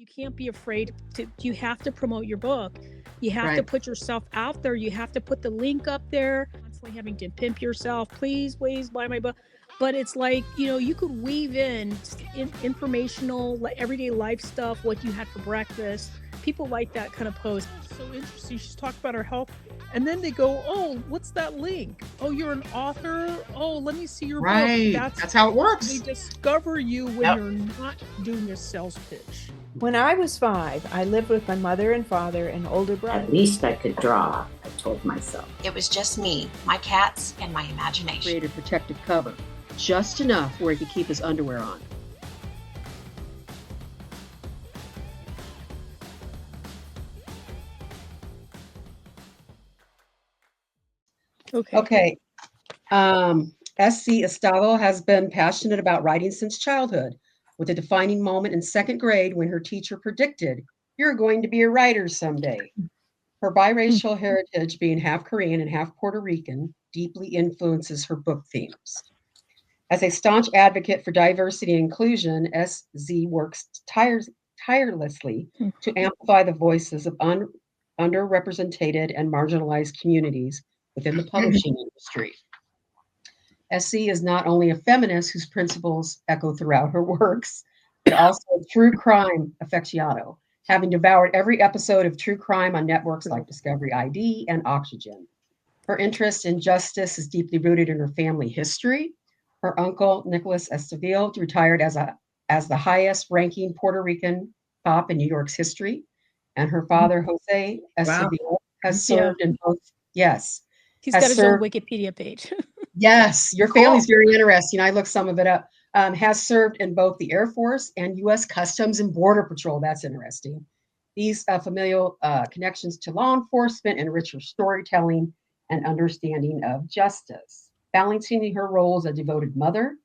You can't be afraid to, you have to promote your book. You have to put yourself out there. You have to put the link up there. Constantly having to pimp yourself. Please buy my book. But it's like, you could weave in informational, like everyday life stuff, what you had for breakfast. People like that kind of post. So interesting. She's talked about her health. And then they go, oh, what's that link? Oh, you're an author? Oh, let me see your book. That's how it works. They discover you when you're not doing a sales pitch. When I was 5, I lived with my mother and father and older brother. At least I could draw, I told myself. It was just me, my cats, and my imagination. Created protective cover, just enough where he could keep his underwear on. Okay. SC Estavillo has been passionate about writing since childhood, with a defining moment in 2nd grade when her teacher predicted, "You're going to be a writer someday." Her biracial heritage, being half Korean and half Puerto Rican, deeply influences her book themes. As a staunch advocate for diversity and inclusion, SZ works tirelessly to amplify the voices of underrepresented and marginalized communities within the publishing industry. SC is not only a feminist whose principles echo throughout her works, but also a true crime aficionado, having devoured every episode of true crime on networks like Discovery ID and Oxygen. Her interest in justice is deeply rooted in her family history. Her uncle, Nicholas Estavillo, retired as the highest-ranking Puerto Rican cop in New York's history, and her father, Jose Estavillo, has served in both. Yes, he's got his own Wikipedia page. Yes, your family's very interesting. I looked some of it up. Has served in both the Air Force and U.S. Customs and Border Patrol. That's interesting. These familial connections to law enforcement enrich her storytelling and understanding of justice. Balancing her role as a devoted mother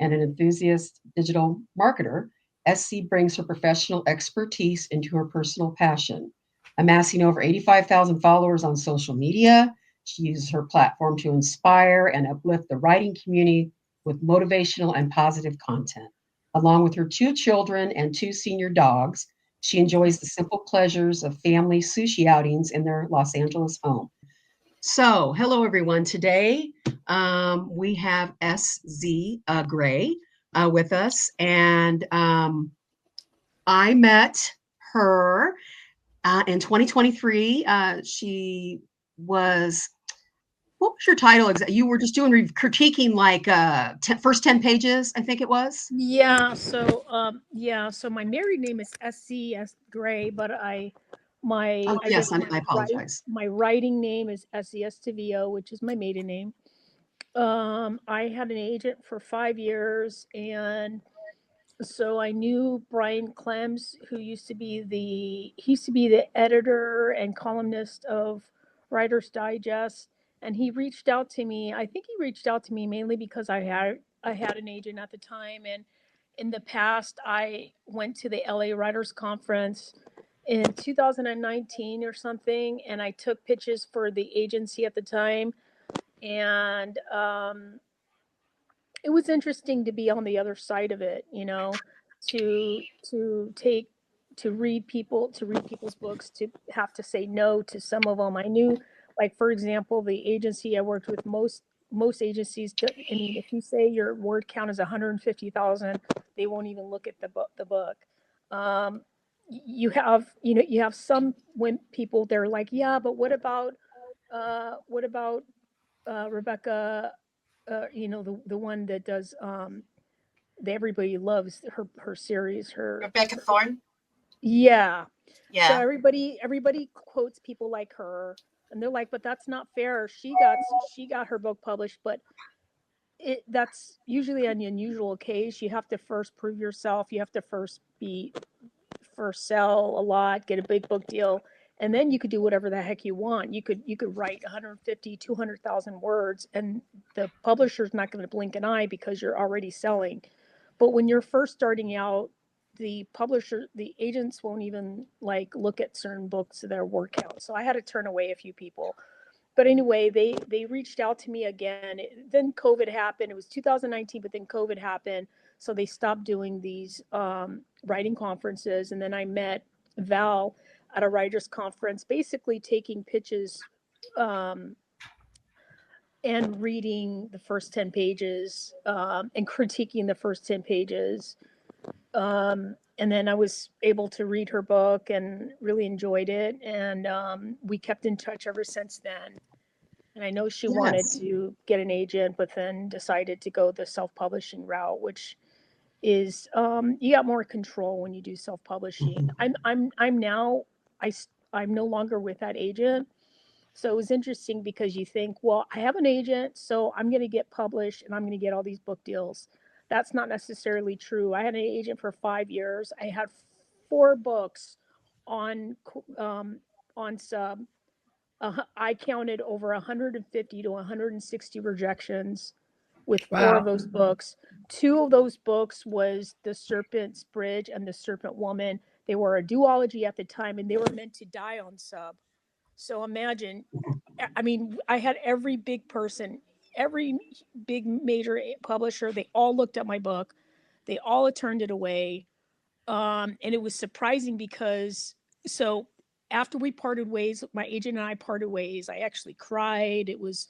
and an enthusiast digital marketer, SC brings her professional expertise into her personal passion. Amassing over 85,000 followers on social media, she uses her platform to inspire and uplift the writing community with motivational and positive content. Along with her 2 children and 2 senior dogs, she enjoys the simple pleasures of family sushi outings in their Los Angeles home. So, hello everyone. Today we have SZ Gray with us, and I met her in 2023. She was, what was your title? You were just doing critiquing like first 10 pages, I think it was. Yeah. So my married name is SC Gray, but I apologize. My writing name is SC Estavillo, which is my maiden name. I had an agent for 5 years, and so I knew Brian Klems, who used to be the editor and columnist of Writer's Digest, and he reached out to me. I think he reached out to me mainly because I had an agent at the time, and in the past I went to the LA Writers Conference in 2019 or something, and I took pitches for the agency at the time, and it was interesting to be on the other side of it, to read people's books, to have to say no to some of them. I knew, like, for example, the agency I worked with, most agencies, if you say your word count is 150,000, they won't even look at the book. You have some people, they're like, yeah, but what about Rebecca, the one that does that everybody loves, her series, Rebecca Thorne. Yeah. So everybody quotes people like her, and they're like, but that's not fair. She got her book published, but that's usually an unusual case. You have to first prove yourself. You have to first sell a lot, get a big book deal, and then you could do whatever the heck you want. You could write 150, 200,000 words, and the publisher's not going to blink an eye because you're already selling. But when you're first starting out, the agents won't even look at certain books, their word count. So I had to turn away a few people. But anyway, they reached out to me again. Then COVID happened. It was 2019, but then COVID happened. So they stopped doing these writing conferences. And then I met Val at a writers conference, basically taking pitches and reading the first 10 pages and critiquing the first 10 pages. And then I was able to read her book and really enjoyed it. And we kept in touch ever since then. And I know she wanted to get an agent, but then decided to go the self-publishing route, which is you got more control when you do self-publishing. I'm now I'm no longer with that agent. So it was interesting because you think, well, I have an agent, so I'm going to get published and I'm going to get all these book deals. That's not necessarily true. I had an agent for 5 years. I had 4 books on sub. I counted over 150 to 160 rejections with 4 of those books. 2 of those books was The Serpent's Bridge and The Serpent Woman. They were a duology at the time, and they were meant to die on sub. So imagine, I mean, I had every big person, every big major publisher, they all looked at my book. They all turned it away. And it was surprising because, so after we parted ways, my agent and I parted ways, I actually cried. It was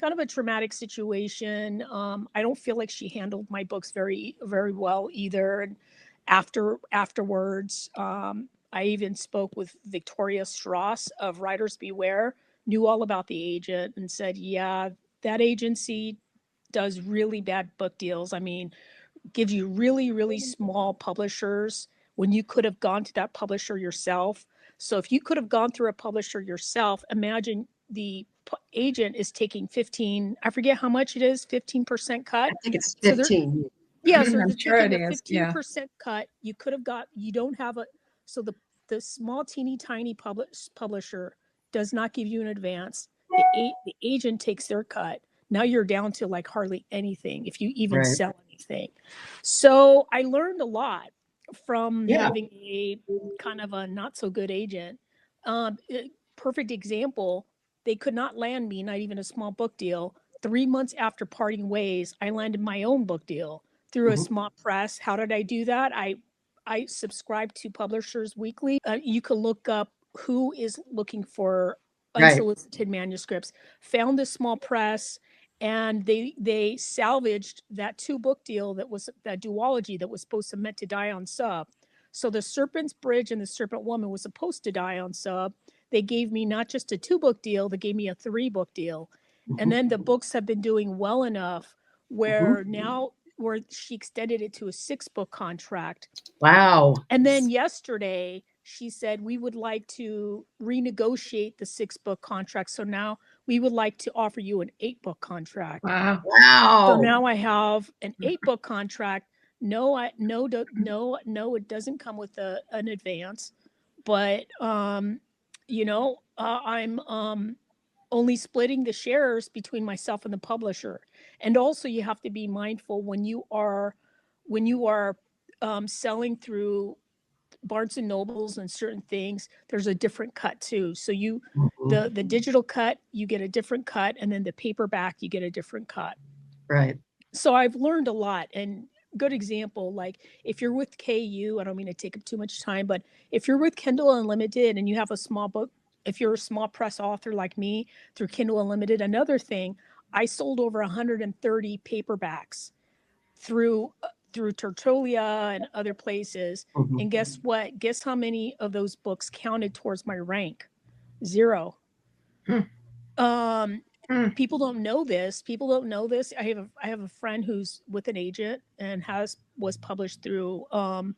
kind of a traumatic situation. I don't feel like she handled my books very, very well either. And afterwards, I even spoke with Victoria Strauss of Writers Beware, knew all about the agent and said, yeah, that agency does really bad book deals. I mean, gives you really, really small publishers when you could have gone to that publisher yourself. So if you could have gone through a publisher yourself, imagine the agent is taking 15, I forget how much it is, 15% cut. I think it's So 15. yeah, so I'm they're sure taking it a is, yeah. 15% cut. You could have got, you don't have a, so the small, teeny, tiny publisher does not give you an advance. The agent takes their cut. Now you're down to like hardly anything if you even Right. sell anything. So I learned a lot from Yeah. having a kind of a not so good agent. Perfect example, they could not land me, not even a small book deal. 3 months after parting ways, I landed my own book deal through a small press. How did I do that? I subscribe to Publishers Weekly. You can look up who is looking for unsolicited manuscripts. Found this small press, and they salvaged that 2 book deal that was that duology that was supposed to meant to die on sub. So The Serpent's Bridge and The Serpent Woman was supposed to die on sub. They gave me not just a 2 book deal, they gave me a 3 book deal. And then the books have been doing well enough where now where she extended it to a 6 book contract. Wow. And then yesterday she said, we would like to renegotiate the 6 book contract. So now we would like to offer you an 8 book contract. Wow. So now I have an 8 book contract. No, it doesn't come with an advance, but you know, I'm only splitting the shares between myself and the publisher. And also you have to be mindful when you are selling through Barnes and Nobles and certain things, there's a different cut too. So the digital cut, you get a different cut, and then the paperback, you get a different cut. Right. So I've learned a lot. And good example, like if you're with KU, I don't mean to take up too much time, but if you're with Kindle Unlimited and you have a small book, if you're a small press author like me through Kindle Unlimited, another thing, I sold over 130 paperbacks through Tertulia and other places. And guess what? Guess how many of those books counted towards my rank? 0. People don't know this. I have a friend who's with an agent and was published through one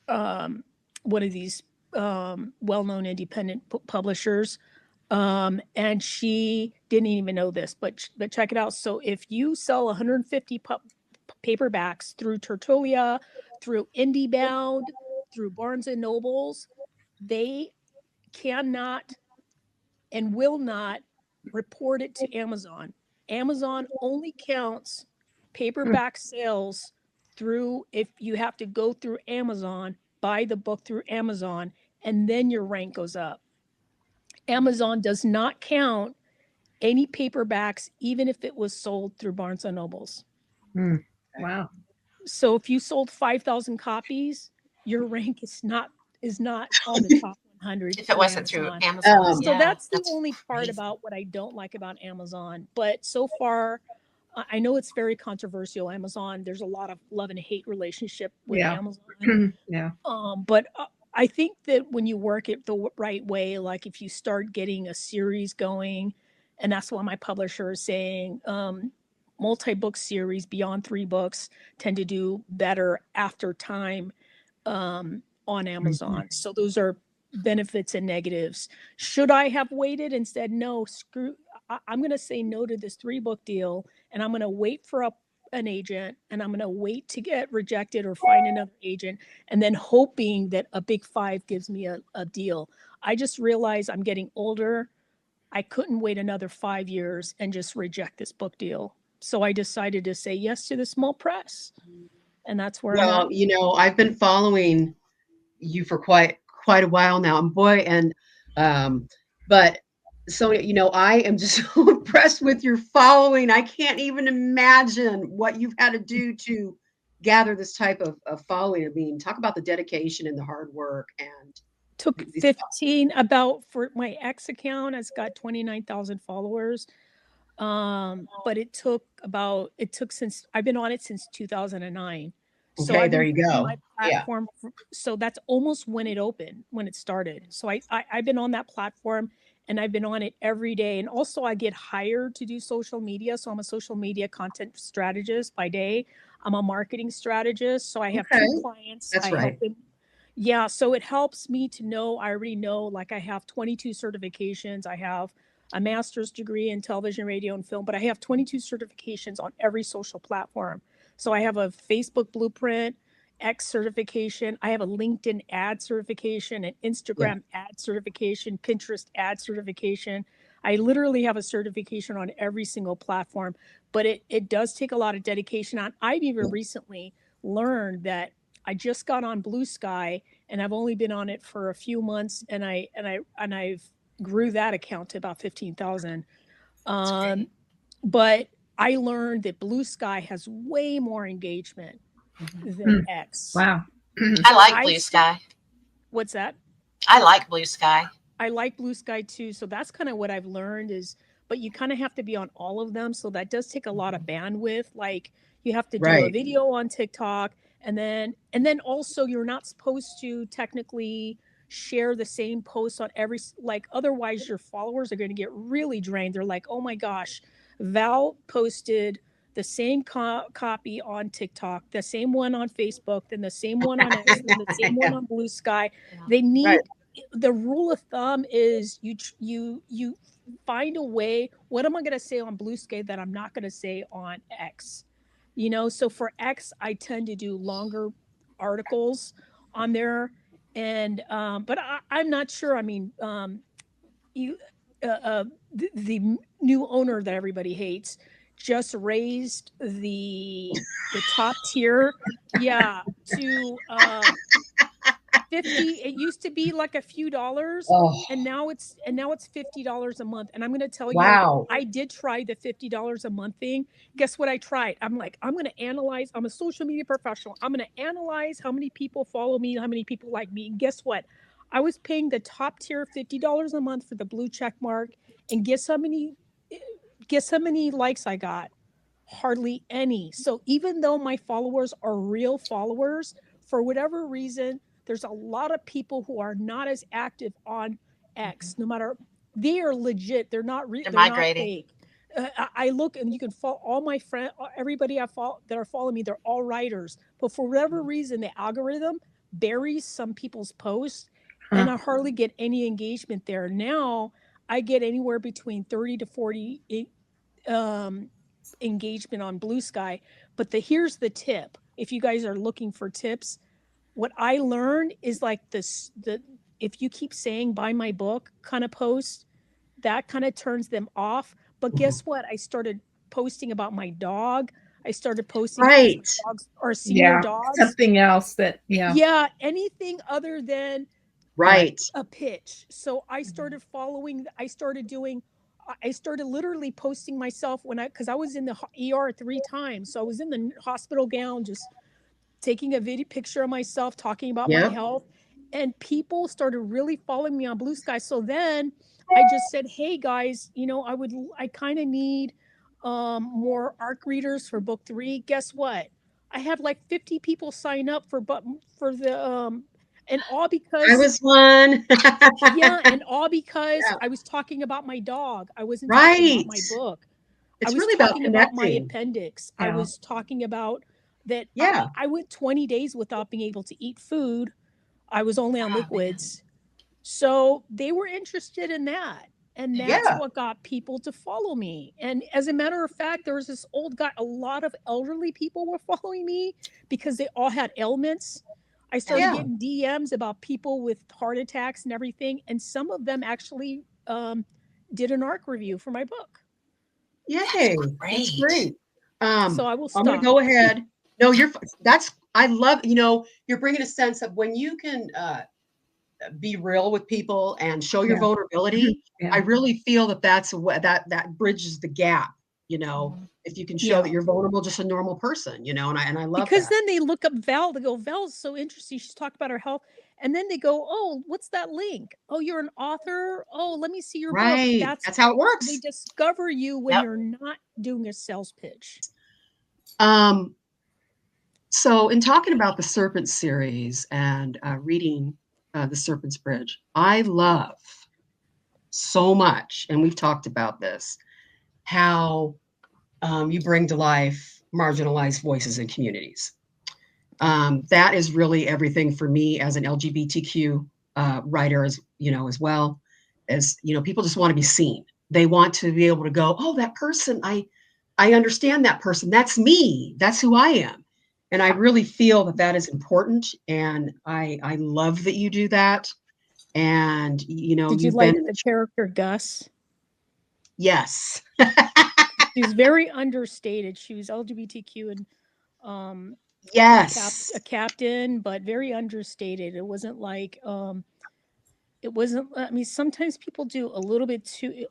of these well-known independent publishers. And she didn't even know this, but check it out. So if you sell 150 paperbacks through Tertulia, through IndieBound, through Barnes and Nobles, they cannot and will not report it to Amazon. Amazon only counts paperback sales through, if you have to go through Amazon, buy the book through Amazon, and then your rank goes up. Amazon does not count any paperbacks, even if it was sold through Barnes and Nobles. Wow. So if you sold 5,000 copies, your rank is not on the top 100 If it through wasn't through Amazon. Amazon. So Yeah, that's the that's only part crazy. about what I don't like about Amazon. But so far, I know it's very controversial. Amazon, there's a lot of love and hate relationship with Yeah. Amazon. Yeah. But I think that when you work it the right way, like if you start getting a series going, and that's what my publisher is saying, multi-book series beyond 3 books tend to do better after time on Amazon. So those are benefits and negatives. Should I have waited and said, no, screw, I'm going to say no to this 3 book deal, and I'm going to wait for an agent, and I'm going to wait to get rejected or find another agent, and then hoping that a big 5 gives me a deal. I just realized I'm getting older. I couldn't wait another 5 years and just reject this book deal. So I decided to say yes to the small press. And that's where I'm at. Well, I've been following you for quite a while now, and boy, and but so I am just so impressed with your following. I can't even imagine what you've had to do to gather this type of following. I mean, talk about the dedication and the hard work and Took these. 15, about, for my ex account, it's got 29,000 followers. But it took since I've been on it since 2009. So Okay, I've there been you building go. my Yeah. platform. So that's almost when it opened, when it started. So I've been on that platform, and I've been on it every day. And also I get hired to do social media. So I'm a social media content strategist by day. I'm a marketing strategist. So I have Okay, 2 clients. that's I help right. them. Yeah. So it helps me to know, I already know, like I have 22 certifications. I have a master's degree in television, radio, and film, but I have 22 certifications on every social platform. So I have a Facebook Blueprint, X certification. I have a LinkedIn ad certification, an Yeah. Instagram ad certification, Pinterest ad certification. I literally have a certification on every single platform, but it does take a lot of dedication on. I've even recently learned that I just got on Blue Sky, and I've only been on it for a few months, and I've grew that account to about 15,000. That's great. But I learned that Blue Sky has way more engagement than X. Wow. I So like Blue Sky. what's that? I like Blue Sky. I like Blue Sky too. So that's kind of what I've learned is, but you kind of have to be on all of them. So that does take a lot of bandwidth. Like you have to do a Right. video on TikTok, and then also you're not supposed to technically share the same post on every, like otherwise your followers are going to get really drained. They're like, oh my gosh, Val posted the same copy on TikTok, the same one on Facebook, then the same one on X, then the same one on Blue Sky. Yeah. They Right. need, the rule of thumb is you find a way. What am I going to say on Blue Sky that I'm not going to say on X? So for X, I tend to do longer articles on there, and but I'm not sure. I mean, you the new owner that everybody hates just raised the top tier, yeah, to 50. It used to be like a few dollars, Oh, and now it's $50 a month. And I'm going to tell you, wow. I did try the $50 a month thing. Guess what I tried? I'm like, I'm going to analyze. I'm a social media professional. I'm going to analyze how many people follow me, how many people like me. And guess what? I was paying the top tier $50 a month for the blue check mark, and guess how many likes I got? Hardly any. So even though my followers are real followers, for whatever reason, there's a lot of people who are not as active on X. No matter, they are legit. They're not They're they're not migrating. fake. I look, and you can follow all my friends, everybody I follow that are following me. They're all writers, but for whatever reason, the algorithm buries some people's posts, and I hardly get any engagement there. Now I get anywhere between 30 to 40 um, engagement on Blue Sky. But here's the tip: if you guys are looking for tips, what I learned is like this: the if you keep saying "buy my book" kind of post, that kind of turns them off. But guess what? I started posting about my dog. I started posting because Right. my dogs are senior Yeah. dogs. Something else that, yeah. Yeah, anything other than Right. a pitch. So I started following, I started literally posting myself because I was in the ER 3 times. So I was in the hospital gown, just taking a video picture of myself talking about my Yep. health, and people started really following me on Blue Sky. So then I just said, hey guys, I kind of need more ARC readers for book 3. Guess what? I had like 50 people sign up for the and all I because was one. yeah, and all because Yeah. I was talking about my dog. I wasn't talking about my Right. book. I It's was really about talking about my connecting. appendix. I Yeah. was talking about that Yeah. I went 20 days without being able to eat food. I was only on Oh, man. liquids. So they were interested in that. And that's Yeah. what got people to follow me. And as a matter of fact, there was this old guy, a lot of elderly people were following me because they all had ailments. I started Yeah. getting DMs about people with heart attacks and everything. And some of them actually did an ARC review for my book. Yay. That's Great. great. So I will I'm going to stop. go ahead. No, I love, you're bringing a sense of when you can be real with people and show your Yeah. vulnerability. Yeah. I really feel that's that bridges the gap, if you can show Yeah. that you're vulnerable, just a normal person, and I love Because that. then they look up Val, they go, Val's so interesting. She's talking about her health. And then they go, oh, what's that link? Oh, you're an author. Oh, let me see your book. Right. That's how it They works. discover you when Yep. you're not doing a sales pitch. So in talking about the Serpent series and reading The Serpent's Bridge, I love so much, and we've talked about this, how you bring to life marginalized voices and communities. That is really everything for me as an LGBTQ writer, as well as people just want to be seen. They want to be able to go, oh, that person, I understand that person. That's me. That's who I am. And I really feel that is important. And I love that you do that. And Did you you've like been the character Gus? yes. She was very understated. She was LGBTQ and Yes. a captain, but very understated. It wasn't like I mean, sometimes people do a little bit too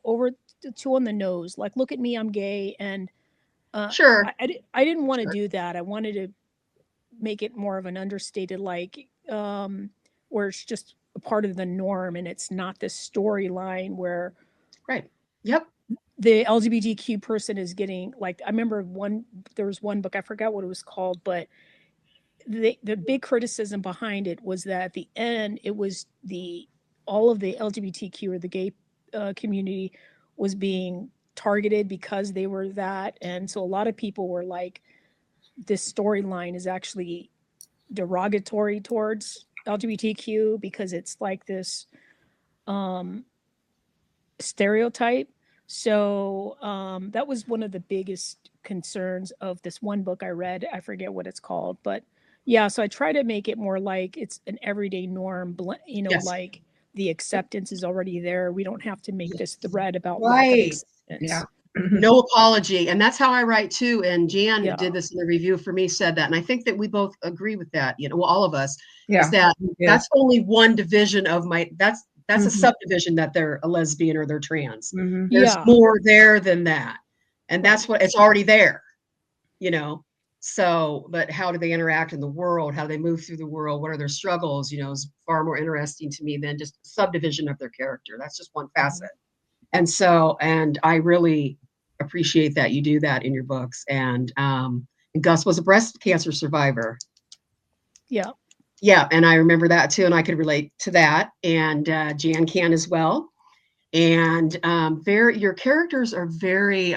on the nose. Like, look at me, I'm gay, and Sure. I didn't want to Sure. do that. I wanted to make it more of an understated, like where it's just a part of the norm and it's not this storyline where Right. Yep. the LGBTQ person is getting, like, I remember there was one book, I forgot what it was called, but the big criticism behind it was that at the end it was all of the LGBTQ or the gay community was being targeted because they were that, and so a lot of people were like, this storyline is actually derogatory towards LGBTQ because it's like this stereotype. So that was one of the biggest concerns of this one book I read. I forget what it's called, but yeah, so I try to make it more like it's an everyday norm, Yes. like the acceptance is already there. We don't have to make this thread about lack of Right. acceptance. Yeah. No apology. And that's how I write too. And Jan Yeah. did this in the review for me, said that. And I think that we both agree with that, well, all of us, Yeah. is that Yeah. that's only one division of that's a Mhm. subdivision that they're a lesbian or they're trans. Mhm. There's Yeah. more there than that. And Right. that's what it's already there, So, but how do they interact in the world? How do they move through the world? What are their struggles? Is far more interesting to me than just a subdivision of their character. That's just one facet. And I really appreciate that you do that in your books. And Gus was a breast cancer survivor. Yeah. Yeah, and I remember that too, and I could relate to that. And Jan can as well. And your characters are very.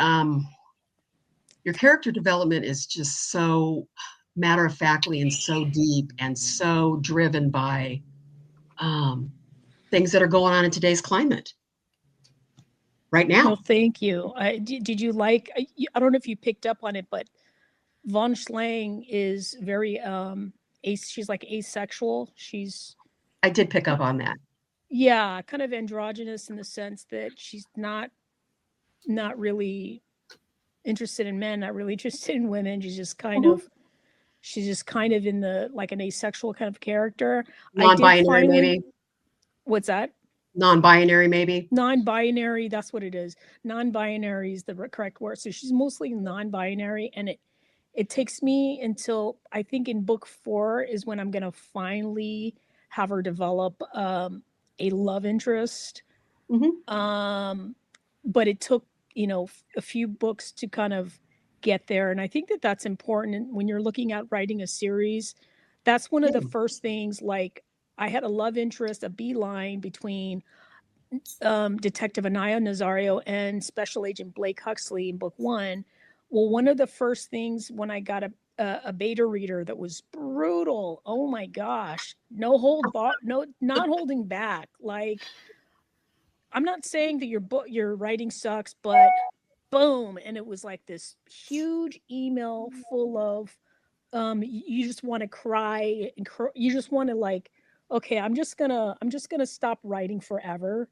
Your character development is just so matter of factly and so deep and so driven by things that are going on in today's climate right now. No, thank you. Did you like? I don't know if you picked up on it, but Von Schlang is very she's like asexual. I did pick up on that. Yeah, kind of androgynous in the sense that she's not really interested in men, not really interested in women. She's just kind of in the, like, an asexual kind of character. Non-binary, maybe. What's that? Non-binary, maybe. Non-binary, that's what it is. Non-binary is the correct word. So she's mostly non-binary, and it takes me until I think in book 4 is when I'm going to finally have her develop a love interest. But it took, a few books to kind of get there. And I think that that's important. And when you're looking at writing a series, that's one of the first things. Like, I had a love interest, a beeline between Detective Anaya Nazario and Special Agent Blake Huxley in book 1. Well, one of the first things when I got a beta reader that was brutal. Oh my gosh. No hold bar, no, not holding back. Like, I'm not saying that your writing sucks, but boom. And it was like this huge email full of, you just want to cry and you just want to, like, okay, I'm just gonna stop writing forever.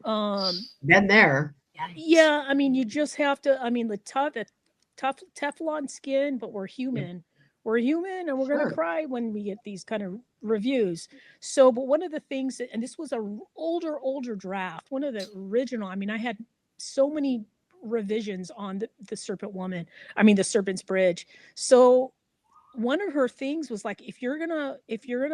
Been there. Yeah, I mean, you just have to. I mean, the tough Teflon skin, but we're human. We're human, and we're gonna cry when we get these kind of reviews. So, but one of the things and this was a older draft, one of the original. I mean, I had so many revisions on the Serpent Woman. I mean, the Serpent's Bridge. So one of her things was like, if you're gonna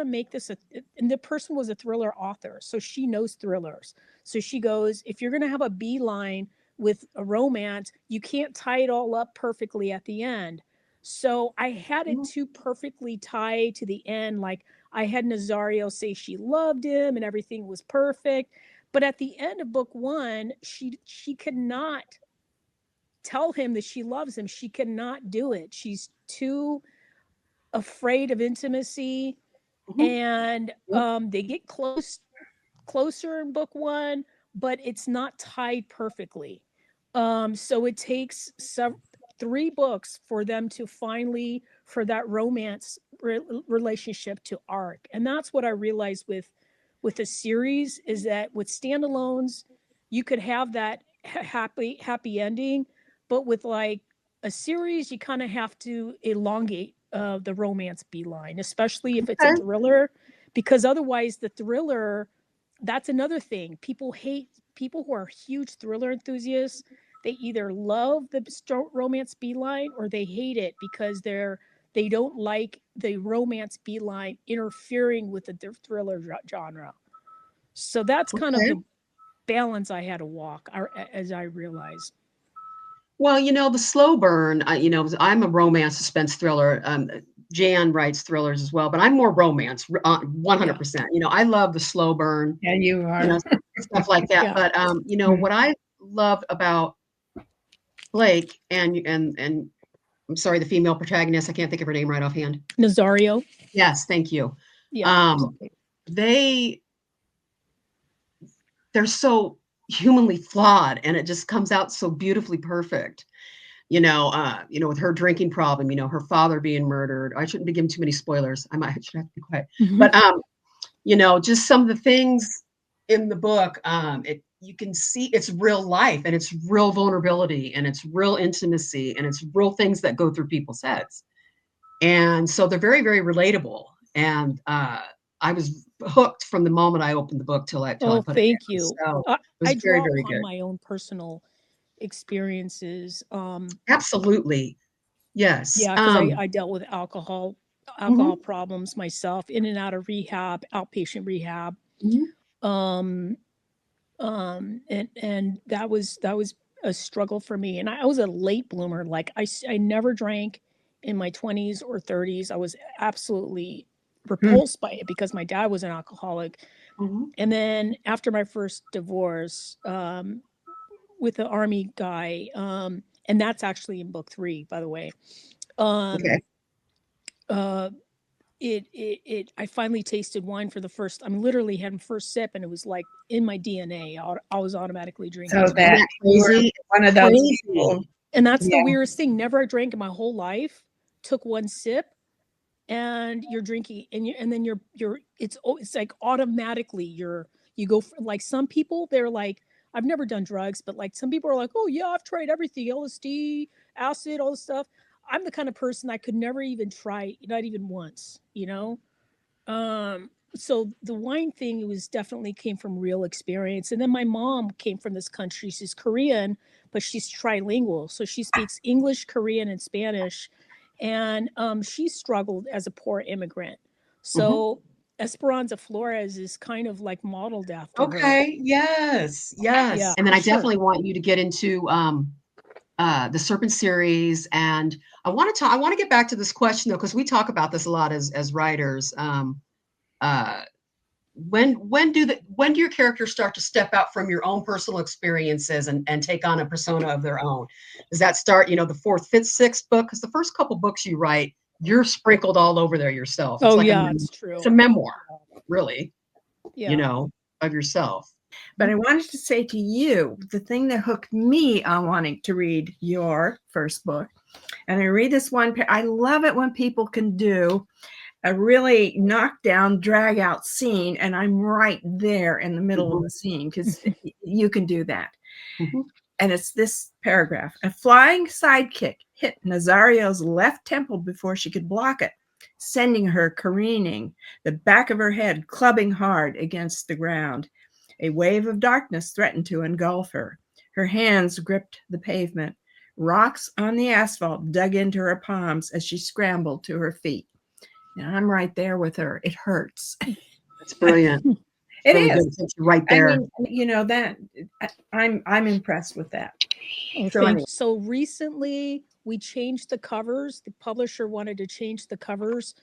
make this and the person was a thriller author, so she knows thrillers. So she goes, if you're gonna have a beeline with a romance, you can't tie it all up perfectly at the end. So I had it too perfectly tied to the end. Like, I had Nazario say she loved him and everything was perfect, but at the end of book 1, she could not tell him that she loves him. She cannot do it. She's too afraid of intimacy, and they get closer in book 1, but it's not tied perfectly. So it takes 3 books for them to finally, for that romance relationship to arc. And that's what I realized with a series, is that with standalones you could have that happy ending, but with like a series you kind of have to elongate the romance beeline, especially if it's a thriller, because otherwise the thriller, that's another thing. People hate people who are huge thriller enthusiasts. They either love the romance beeline or they hate it because they don't like the romance beeline interfering with the thriller genre. So that's kind of the balance I had to walk, as I realized. Well, the slow burn, I'm a romance suspense thriller. Jan writes thrillers as well, but I'm more romance, 100%. I love the slow burn. Yeah, you are. Stuff like that. But, what I love about Blake and I'm sorry, the female protagonist, I can't think of her name right offhand. Nazario. Yes, thank you. Yeah. They're so humanly flawed, and it just comes out so beautifully perfect. With her drinking problem, her father being murdered. I shouldn't be giving too many spoilers. I should have to be quiet. But just some of the things in the book, you can see it's real life, and it's real vulnerability, and it's real intimacy, and it's real things that go through people's heads. And so they're very, very relatable. And I was hooked from the moment I opened the book till I put it thank down. you. So I very, draw very upon good. my own personal experiences. Absolutely. Yes. Yeah, because I dealt with alcohol problems myself, in and out of rehab, outpatient rehab. And that was a struggle for me. And I was a late bloomer. Like, I never drank in my 20s or 30s. I was absolutely repulsed by it because my dad was an alcoholic. And then after my first divorce, with the Army guy, and that's actually in book 3, by the way. I finally tasted wine for the first. I'm literally having first sip, and it was like in my DNA. I was automatically drinking. So that crazy, one of those people. And that's the weirdest thing. Never I drank in my whole life. Took one sip, and you're drinking, and then it's like automatically you go for, like, some people, they're like, I've never done drugs, but like some people are like, oh yeah, I've tried everything, LSD, acid, all this stuff. I'm the kind of person I could never even try, not even once, so the wine thing definitely came from real experience. And then my mom came from this country. She's Korean, but she's trilingual. So she speaks English, Korean, and Spanish. and she struggled as a poor immigrant. So Esperanza Flores is kind of like modeled after her. Okay. Yes. Yes. Yeah, And then I sure. definitely want you to get into the Serpent series. And I want to get back to this question though, because we talk about this a lot as writers. When do your characters start to step out from your own personal experiences and take on a persona of their own? Does that start, the fourth, fifth, sixth book? Because the first couple books you write, you're sprinkled all over there yourself. It's Oh like yeah, it's true. it's a memoir, really, Yeah. of yourself. But I wanted to say to you, the thing that hooked me on wanting to read your first book, and I read this one, I love it when people can do a really knockdown, drag out scene, and I'm right there in the middle of the scene, because you can do that. And it's this paragraph: a flying sidekick hit Nazario's left temple before she could block it, sending her careening, the back of her head clubbing hard against the ground. A wave of darkness threatened to engulf her. Her hands gripped the pavement. Rocks on the asphalt dug into her palms as she scrambled to her feet. And I'm right there with her. It hurts. That's brilliant. It really is. Good. It's right there. I mean, that I'm impressed with that. Okay. So recently we changed the covers. The publisher wanted to change the covers.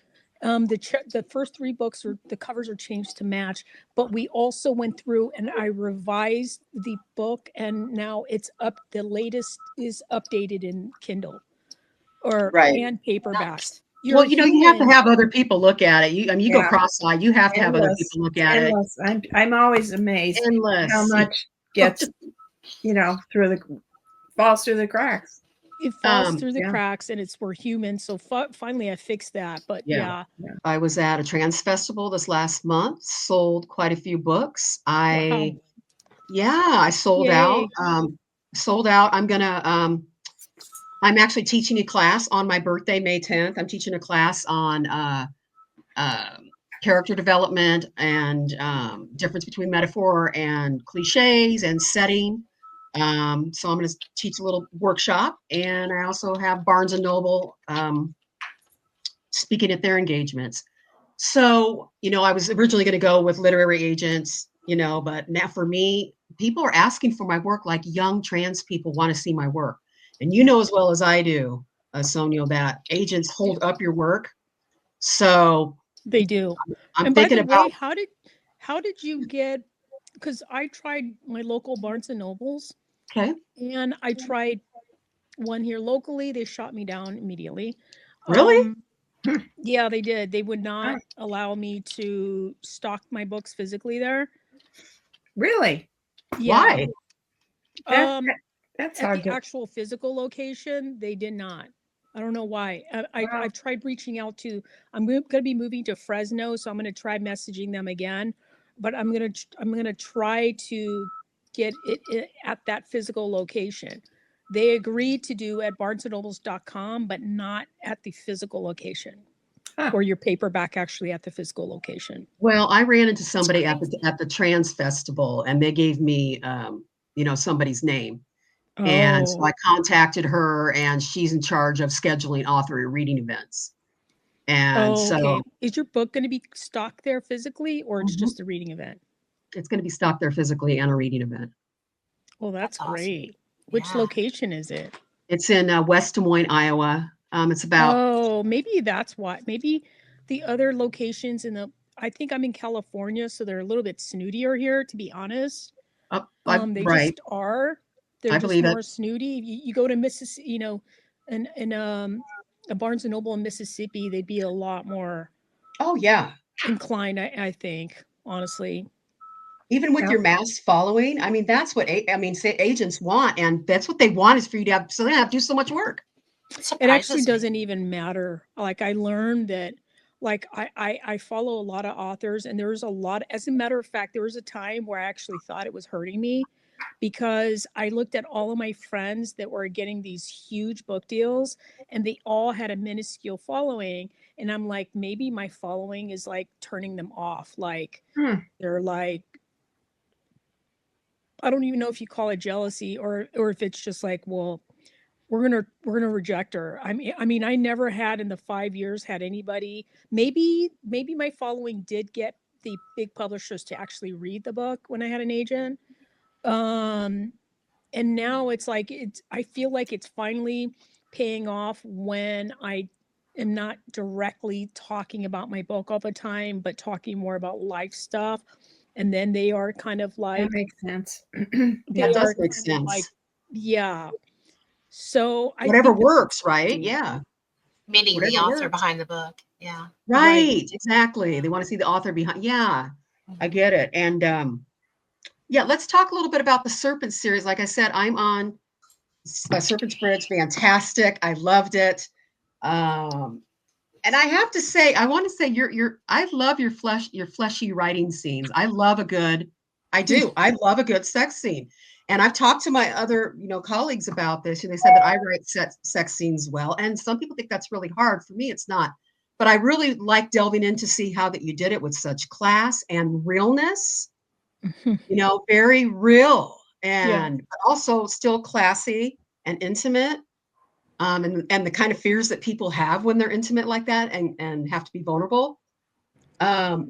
The first 3 books the covers are changed to match, but we also went through and I revised the book, and now it's up. The latest is updated in Kindle and paperback. You have to have other people look at it. You go cross-eyed. You have to have other people look at it. I'm always amazed how much gets, falls through the cracks. It falls through the cracks, and we're human. So finally I fixed that. But yeah. I was at a trans festival this last month, sold quite a few books. I sold out. Sold out. I'm actually teaching a class on my birthday, May 10th. I'm teaching a class on character development and difference between metaphor and cliches and setting. So I'm going to teach a little workshop, and I also have Barnes and Noble speaking at their engagements. So, I was originally going to go with literary agents, but now for me, people are asking for my work, like young trans people want to see my work. And you know as well as I do, Sonia, that agents hold up your work. So they do. I'm thinking about how did you get, because I tried my local Barnes and Nobles. Okay. And I tried one here locally. They shot me down immediately. Really? Yeah, they did. They would not allow me to stock my books physically there. Really? Yeah. Why? That's at the actual physical location, they did not. I don't know why. I've tried reaching out to. I'm going to be moving to Fresno, so I'm going to try messaging them again. But I'm going to try to get it at that physical location. They agreed to do at barnesandnobles.com, but not at the physical location, or your paperback actually at the physical location. Well, I ran into somebody at the trans festival, and they gave me, somebody's name. And so I contacted her, and she's in charge of scheduling author reading events. And so is your book going to be stocked there physically, or it's just a reading event? It's going to be stocked there physically and a reading event. Well, that's great. Which location is it? It's in West Des Moines, Iowa. It's about. Maybe that's why. Maybe the other locations I think I'm in California, so they're a little bit snootier here, to be honest. They just are. They're just more snooty. You go to Mississippi, in a Barnes and Noble in Mississippi, they'd be a lot more. Oh yeah. Inclined, I think, honestly. Even with your mass following, I mean, that's what agents want, and that's what they want is for you to have, so they don't have to do so much work. It actually doesn't even matter. Like I learned that, like I follow a lot of authors, and there's a lot. As a matter of fact, there was a time where I actually thought it was hurting me, because I looked at all of my friends that were getting these huge book deals, and they all had a minuscule following, and I'm like, maybe my following is like turning them off. Like they're like, I don't even know if you call it jealousy or if it's just like, well, we're gonna reject her. I mean, I never had in the 5 years had anybody. Maybe my following did get the big publishers to actually read the book when I had an agent. And now it's like I feel like it's finally paying off when I am not directly talking about my book all the time, but talking more about life stuff. And then they are kind of like That makes sense. That does make sense. like, yeah. So I Whatever think that works, right? Yeah. Meeting the Whatever author works. behind the book. Yeah. Right. Exactly. They want to see the author behind. Yeah, I get it. And yeah, let's talk a little bit about the Serpent series. Like I said, I'm on Serpent's Bridge. Fantastic. I loved it. And I have to say, I want to say I love your fleshy writing scenes. I love a good sex scene. And I've talked to my other, colleagues about this, and they said that I write sex scenes well. And some people think that's really hard. For me, it's not. But I really like delving in to see how that you did it with such class and realness. Very real but also still classy and intimate. And the kind of fears that people have when they're intimate like that and have to be vulnerable.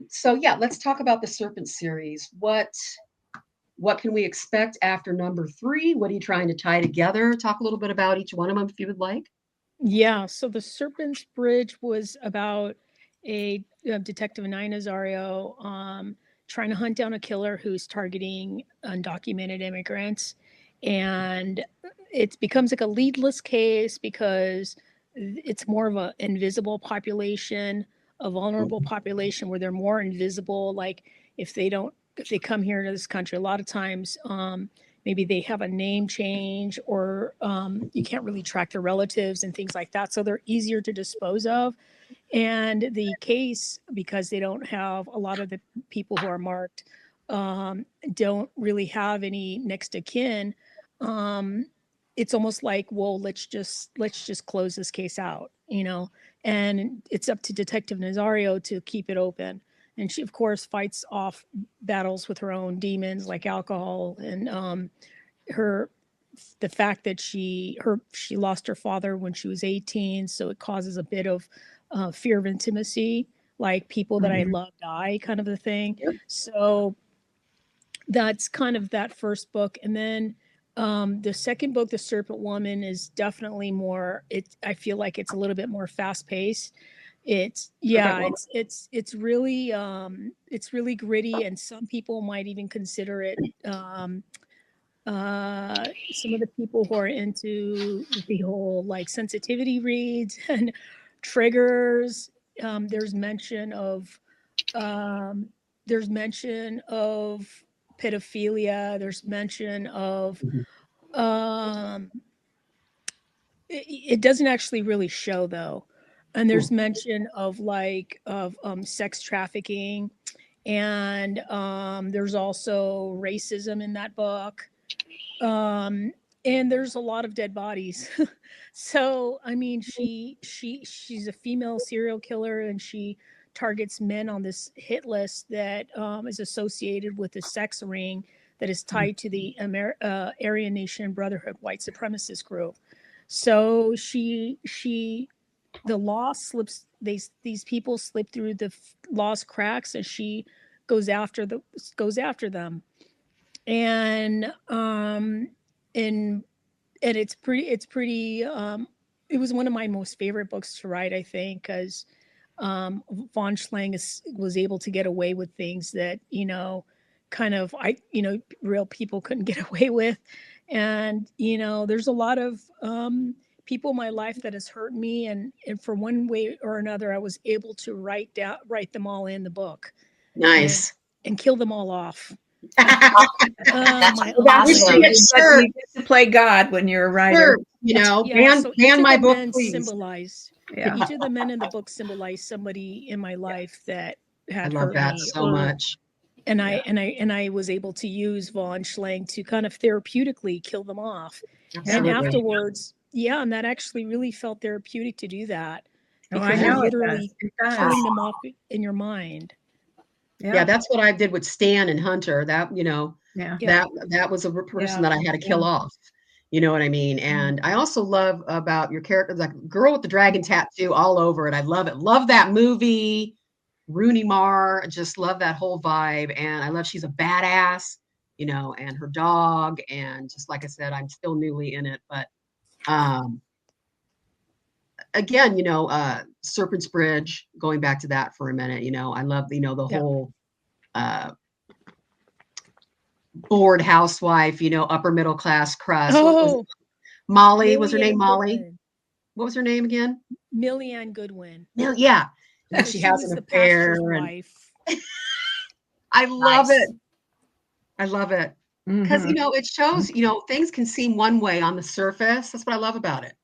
So yeah, let's talk about the Serpent series. What can we expect after number 3? What are you trying to tie together? Talk a little bit about each one of them if you would like. Yeah, so the Serpent's Bridge was about a detective, Nina Nazario, trying to hunt down a killer who's targeting undocumented immigrants. And it becomes like a leadless case because it's more of an invisible population, a vulnerable population where they're more invisible. Like if they come here to this country, a lot of times, maybe they have a name change or you can't really track their relatives and things like that. So they're easier to dispose of. And the case, because they don't have a lot of the people who are marked, don't really have any next of kin. It's almost like, well, let's just close this case out, and it's up to Detective Nazario to keep it open. And she, of course, fights off battles with her own demons like alcohol and the fact that she lost her father when she was 18, so it causes a bit of fear of intimacy, like people that I love die, kind of a thing. Yep. So that's kind of that first book, and then the second book, The Serpent Woman, is definitely more. I feel like it's a little bit more fast paced. It's really gritty, and some people might even consider it. Some of the people who are into the whole like sensitivity reads and triggers, there's mention of pedophilia. There's mention of it doesn't actually really show though, and there's mention of sex trafficking, and there's also racism in that book. And there's a lot of dead bodies. So, I mean, she's a female serial killer, and she targets men on this hit list that is associated with the sex ring that is tied to the Aryan Nation Brotherhood white supremacist group. So the law slips. These people slip through the law's cracks, and she goes after them. And it's pretty it was one of my most favorite books to write, I think, because von Schlang was able to get away with things that kind of real people couldn't get away with. And there's a lot of people in my life that has hurt me, and for one way or another I was able to write them all in the book. Nice. And kill them all off. That's my awesome. You get to play God when you're a writer. Sure. Ban my book, please. Symbolized. Yeah. Each of the men in the book symbolized somebody in my life that had I love hurt that me so much. And I was able to use von Schlang to kind of therapeutically kill them off. Absolutely. And afterwards, and that actually really felt therapeutic to do that. Oh, Because I know you're literally it does. killing them off in your mind. Yeah, that's what I did with Stan and Hunter. That that was a person that I had to kill off. You know what I mean? And I also love about your character, like girl with the dragon tattoo all over it. I love it. Love that movie. Rooney Mara, just love that whole vibe. And I love she's a badass, you know, and her dog. And just like I said, I'm still newly in it. But again, you know, Serpent's Bridge, going back to that for a minute, you know, I love, you know, the whole bored housewife, you know, upper middle class crust. What was it? Molly, was her name Molly? Goodwin. What was her name again? Millyanne Goodwin. No, yeah. And So she she has was an the affair. pastor's And wife. I love Nice. it. I love it. Because, you know, it shows, you know, things can seem one way on the surface. That's what I love about it.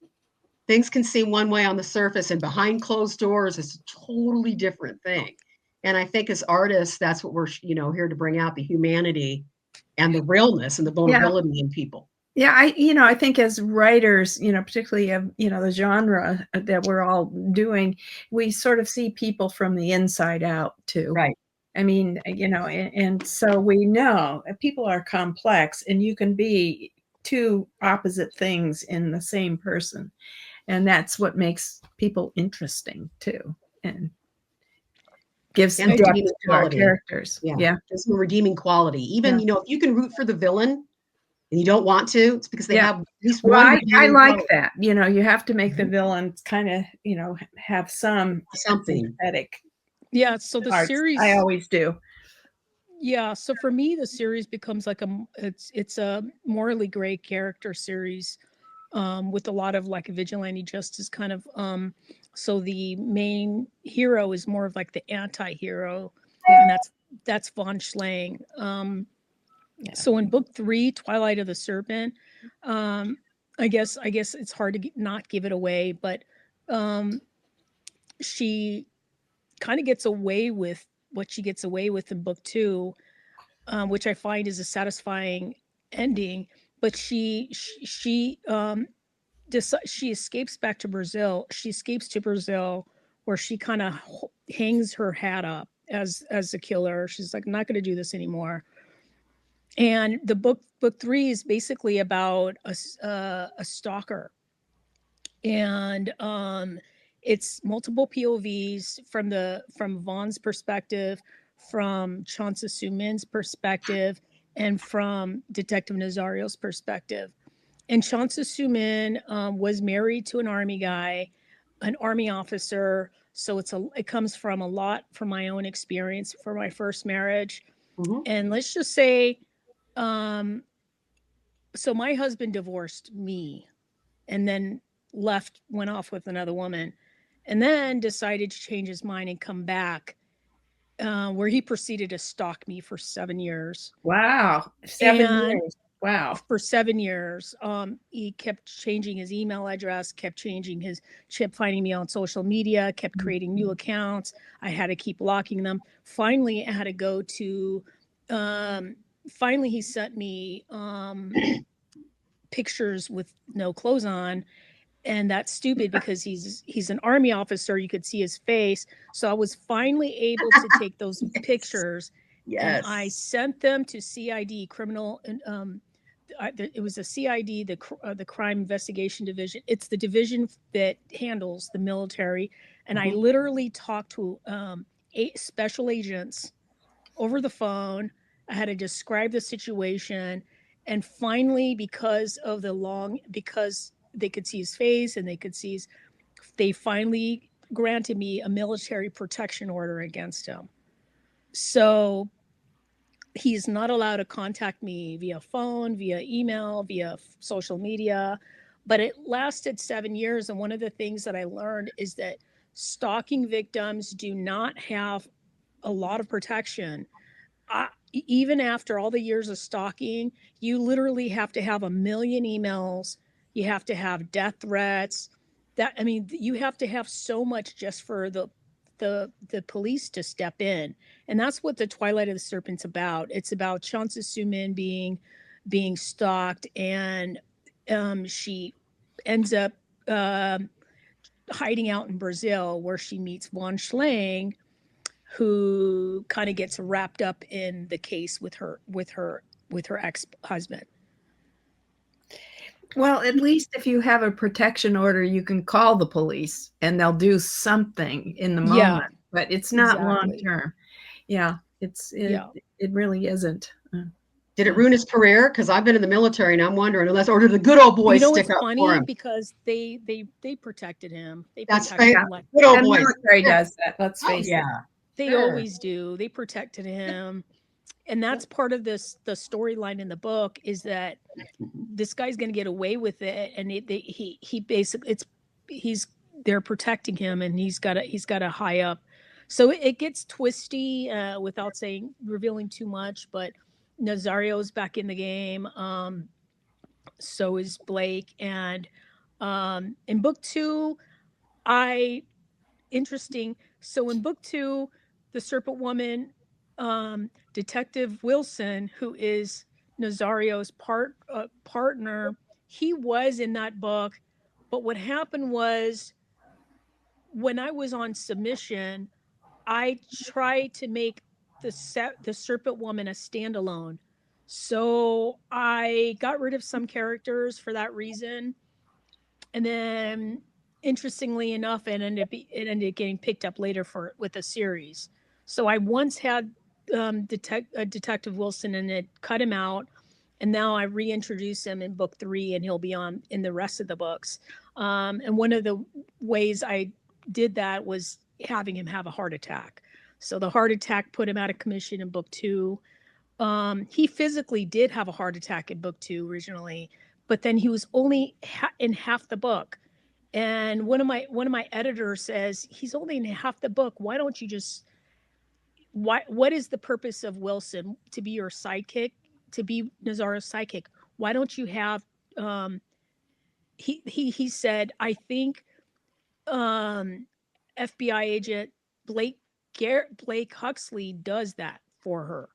Things can seem one way on the surface, and behind closed doors is a totally different thing. And I think as artists, that's what we're, you know, here to bring out, the humanity and the realness and the vulnerability in people. Yeah, I think as writers, you know, particularly of, you know, the genre that we're all doing, we sort of see people from the inside out too. Right. I mean, you know, and so we know people are complex, and you can be two opposite things in the same person. And that's what makes people interesting too, and gives And depth redeeming to our quality. characters. Yeah. There's some redeeming quality. Even, you know, if you can root for the villain and you don't want to, it's because they have at least Well, one I redeeming like quality. that. You know, you have to make the villain kind of, you know, have some Something. sympathetic Yeah, so the parts. series, I always do. yeah, so for me the series becomes like it's a morally gray character series, with a lot of like vigilante justice kind of, so the main hero is more of like the anti-hero, and that's von Schlang. So in book 3, Twilight of the Serpent, I guess it's hard to not give it away, but she kind of gets away with what she gets away with in book 2, which I find is a satisfying ending. But she escapes back to Brazil. She escapes to Brazil, where she kind of hangs her hat up as a killer. She's like, I'm not going to do this anymore. And the book 3 is basically about a stalker, and it's multiple POVs from Vaughn's perspective, from Chauncey Sumin's perspective, and from Detective Nazario's perspective. And Chauncey Sumin was married to an army guy, an army officer. So it comes from a lot from my own experience for my first marriage. And let's just say, so my husband divorced me, and then went off with another woman, and then decided to change his mind and come back, where he proceeded to stalk me for 7 years. Wow. 7 years. Wow. For 7 years. He kept changing his email address, kept finding me on social media, kept creating new accounts. I had to keep blocking them. Finally, I had to go to, finally he sent me pictures with no clothes on. And that's stupid because he's an army officer. You could see his face. So I was finally able to take those pictures. And I sent them to CID, criminal, and it was a CID, the Crime Investigation Division. It's the division that handles the military. And I literally talked to 8 special agents over the phone. I had to describe the situation. And finally, because they could see his face and they finally granted me a military protection order against him. So he's not allowed to contact me via phone, via email, via social media. But it lasted 7 years. And one of the things that I learned is that stalking victims do not have a lot of protection. Even after all the years of stalking, you literally have to have 1 million emails. You have to have death threats. You have to have so much just for the police to step in. And that's what the Twilight of the Serpent's about. It's about Chauncey Sumin being stalked, and she ends up hiding out in Brazil, where she meets von Schlang, who kind of gets wrapped up in the case with her ex-husband. Well, at least if you have a protection order, you can call the police and they'll do something in the Yeah, moment, but it's not long exactly. term. Yeah, Yeah. it really isn't. Did it ruin his career? Because I've been in the military and I'm wondering, or did the good old boys You know stick what's up for funny? him? Because they protected him. They That's protected right. him like Good old The boys. military Yeah. does that, let's Oh, face it. yeah. they Sure. always do. They protected him. And that's part of the storyline in the book is that this guy's going to get away with it, and he basically they're protecting him, and he's got a high up. So it gets twisty without revealing too much, but Nazario's back in the game. So is Blake, and in book 2, interesting. So in book 2, the Serpent Woman, Detective Wilson, who is Nazario's partner, he was in that book. But what happened was, when I was on submission, I tried to make the Serpent Woman a standalone. So I got rid of some characters for that reason. And then, interestingly enough, it ended up getting picked up later with a series. So I once had Detective Wilson, and it cut him out, and now I reintroduce him in book 3, and he'll be on in the rest of the books. And one of the ways I did that was having him have a heart attack. So the heart attack put him out of commission in book 2. He physically did have a heart attack in book 2 originally, but then he was only in half the book. And one of my editors says, he's only in half the book. Why don't you just, what is the purpose of Wilson? To be your sidekick, to be Nazario's sidekick? Why don't you have, he said, I think FBI agent Blake Huxley does that for her.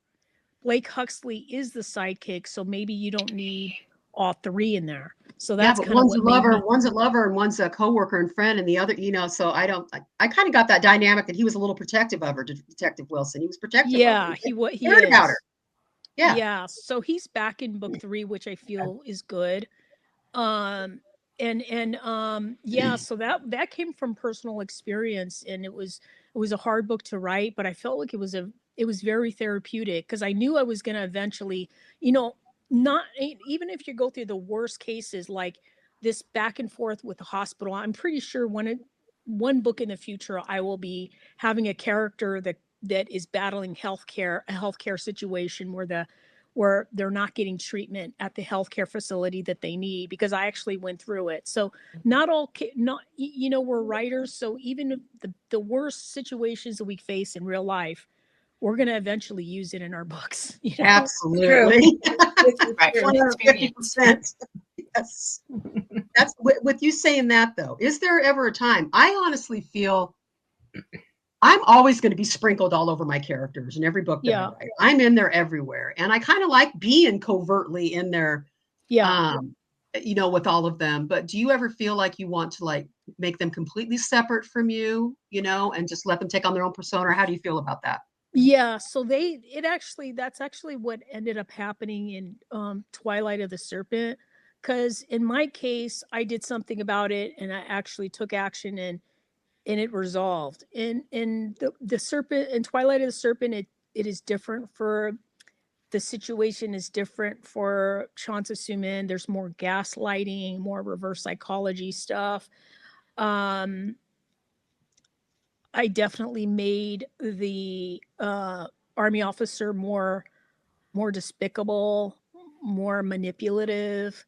Blake Huxley is the sidekick, so maybe you don't need all 3 in there. So Yeah, that's but kind of one's a what made lover, me. one's a lover, and one's a coworker and friend, and the other, so I kind of got that dynamic that he was a little protective of her, Detective Wilson. He was protective of her. Yeah, he Cared about her. is. Yeah. Yeah, so he's back in book 3, which I feel is good. Yeah, so that came from personal experience, and it was a hard book to write, but I felt like it was very therapeutic, because I knew I was going to eventually, not even if you go through the worst cases, like this back and forth with the hospital. I'm pretty sure one book in the future I will be having a character that is battling a healthcare situation where they're not getting treatment at the healthcare facility that they need, because I actually went through it. So not all, not, we're writers. So even the worst situations that we face in real life, we're going to eventually use it in our books. Absolutely. Right, from experience. 150%. Yes. That's with you saying that, though. Is there ever a time? I honestly feel I'm always going to be sprinkled all over my characters in every book that I write. I'm in there everywhere. And I kind of like being covertly in there, with all of them. But do you ever feel like you want to make them completely separate from you, and just let them take on their own persona? Or how do you feel about that? Yeah, so that's actually what ended up happening in Twilight of the Serpent, because in my case, I did something about it, and I actually took action, and it resolved. In the Serpent, in Twilight of the Serpent, it is different. For the situation is different for Chansa Suman. There's more gaslighting, more reverse psychology stuff. I definitely made the army officer more despicable, more manipulative,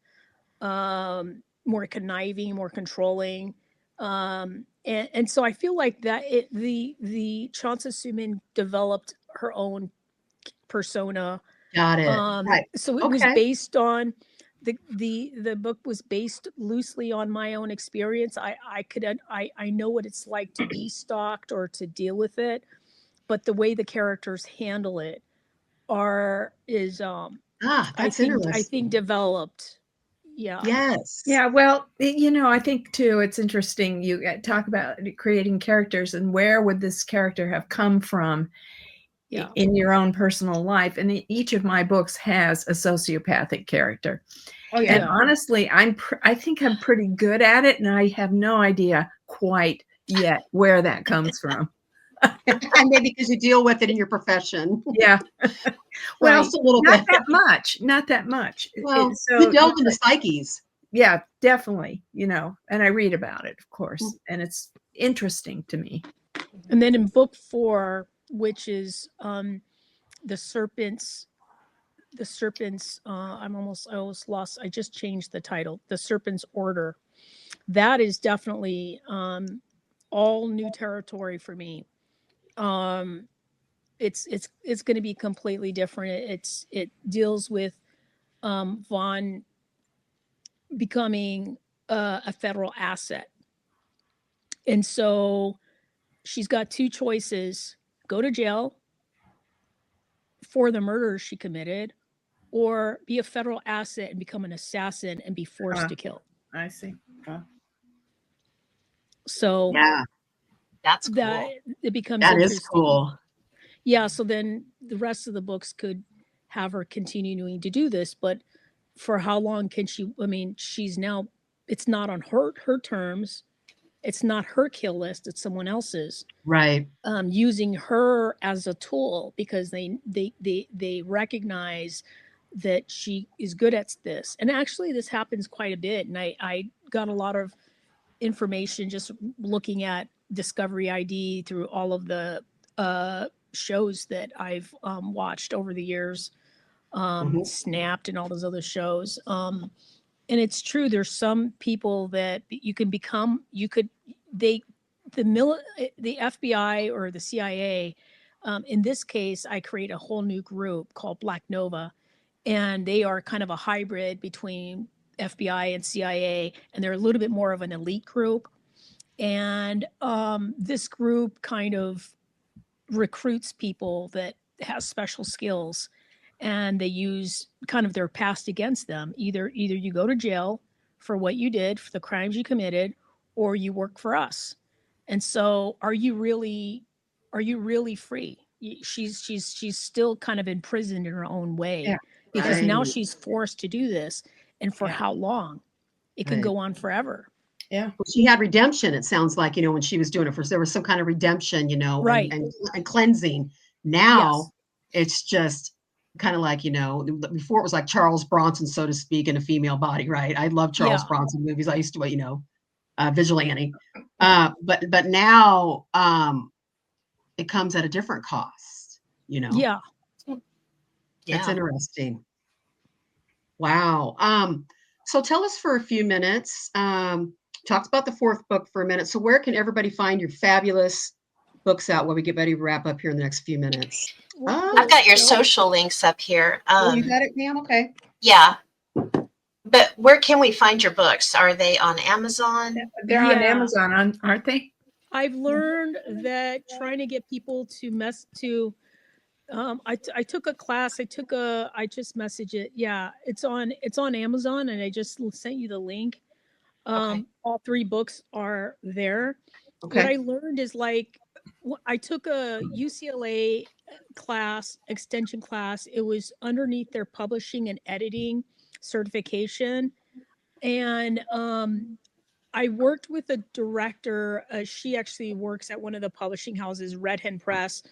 more conniving, more controlling. And so I feel like that the Chansa Suman developed her own persona. Got it. Right. So it was based on the book was based loosely on my own experience. I know what it's like to be stalked or to deal with it, but the way the characters handle it that's I interesting. think developed. Yeah. Yes. Yeah, well, I think too, it's interesting. You talk about creating characters, and where would this character have come from in your own personal life? And each of my books has a sociopathic character. Oh yeah. And honestly, I think I'm pretty good at it, and I have no idea quite yet where that comes from. And maybe because you deal with it in your profession. Yeah. Well, Well, just a little not bit. not that much. Well, So you delve into psyches. yeah, definitely, and I read about it, of course, and it's interesting to me. And then in book 4, which is the serpents, I almost lost, I just changed the title, The Serpent's Order. That is definitely all new territory for me. It's going to be completely different. It deals with Vaughn becoming a federal asset. And so she's got 2 choices: go to jail for the murders she committed, or be a federal asset and become an assassin and be forced to kill. I see. So Yeah, That's cool. that it becomes that interesting. is cool. Yeah, so then the rest of the books could have her continuing to do this, but for how long can she? I mean, she's now, it's not on her terms. It's not her kill list, it's someone else's. Right. Using her as a tool because they recognize that she is good at this. And actually this happens quite a bit. And I got a lot of information just looking at Discovery ID through all of the shows that I've watched over the years, Snapped and all those other shows. And it's true. There's some people that you can become, the FBI or the CIA, in this case, I create a whole new group called Black Nova, and they are kind of a hybrid between FBI and CIA, and they're a little bit more of an elite group. And this group kind of recruits people that have special skills, and they use kind of their past against them. Either you go to jail for what you did, for the crimes you committed, or you work for us. And so are you really free? She's still kind of imprisoned in her own way. Yeah, because right. now she's forced to do this. And for Yeah. how long? It can Right. go on forever. Yeah. Well, she had redemption, it sounds like, when she was doing it first, there was some kind of redemption, Right. and cleansing. Now it's just kind of like, before it was like Charles Bronson, so to speak, in a female body, right? I love Charles Yeah. Bronson movies. I used to, Vigilante. But now it comes at a different cost, Yeah. That's interesting. Wow. So tell us for a few minutes, talked about the 4th book for a minute. So where can everybody find your fabulous books out while we get ready to wrap up here in the next few minutes? I've got your social links up here. You got it, ma'am? Okay. Yeah. But where can we find your books? Are they on Amazon? They're on Yeah. Amazon, aren't they? I've learned that trying to get people to I took a class. I just messaged it. Yeah, it's on Amazon, and I just sent you the link. Okay. All 3 books are there. Okay. What I learned is, like, I took a UCLA class, extension class. It was underneath their publishing and editing certification. And I worked with a director. She actually works at one of the publishing houses, Red Hen Press.